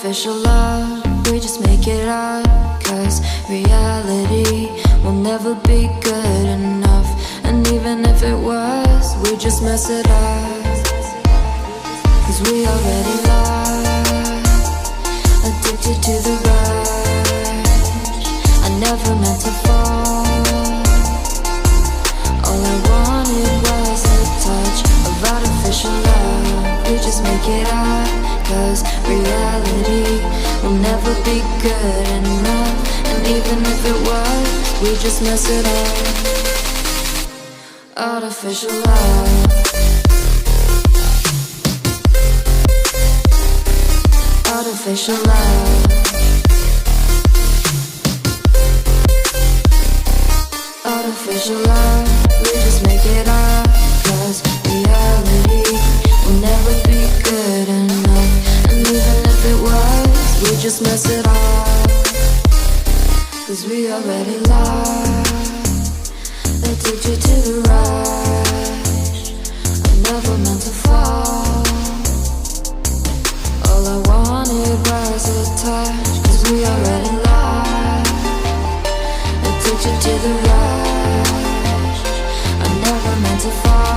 Artificial love, we just make it up, 'cause reality will never be good enough. And even if it was, we just mess it up, 'cause we already lost, addicted to the rush. I never meant to fall. All I wanted was a touch of artificial love. We just make it up, 'cause reality will never be good enough. And even if it was, we just mess it up. Artificial love. Artificial love. Artificial love. We just make it up, 'cause reality will never be good enough. And even if it was, we just mess it up, 'cause we already lost, addicted to the rush. I never meant to fall. All I wanted was a touch, 'cause we already lost, addicted to the rush. I never meant to fall.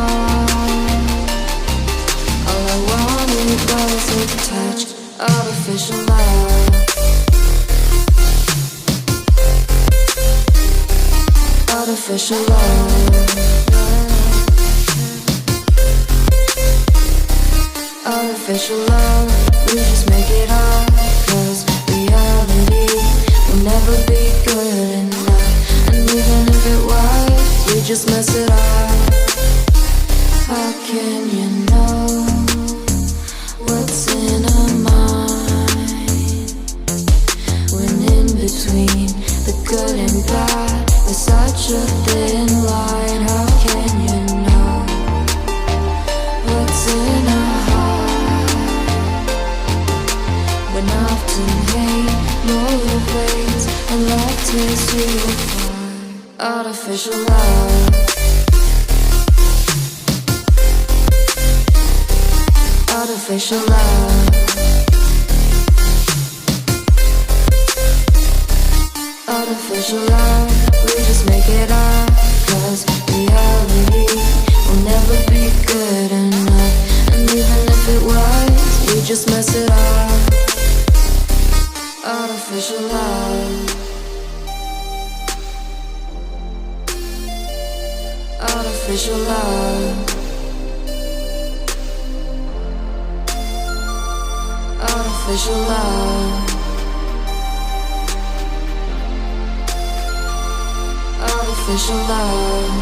All I wanted was a touch. Artificial love. Artificial love. Artificial love. We just make it up, 'cause reality will never be good enough. And even if it was, we just mess it up. How can you know what's in our mind, when in between the good and bad there's such a thin line? How can you know what's in our heart, when often hate motivates and love takes you apart? Artificial love. Artificial love. Artificial love. We just make it up, 'cause reality will never be good enough. And even if it was, we just mess it up. Artificial love. Artificial love. Artificial love. Artificial love.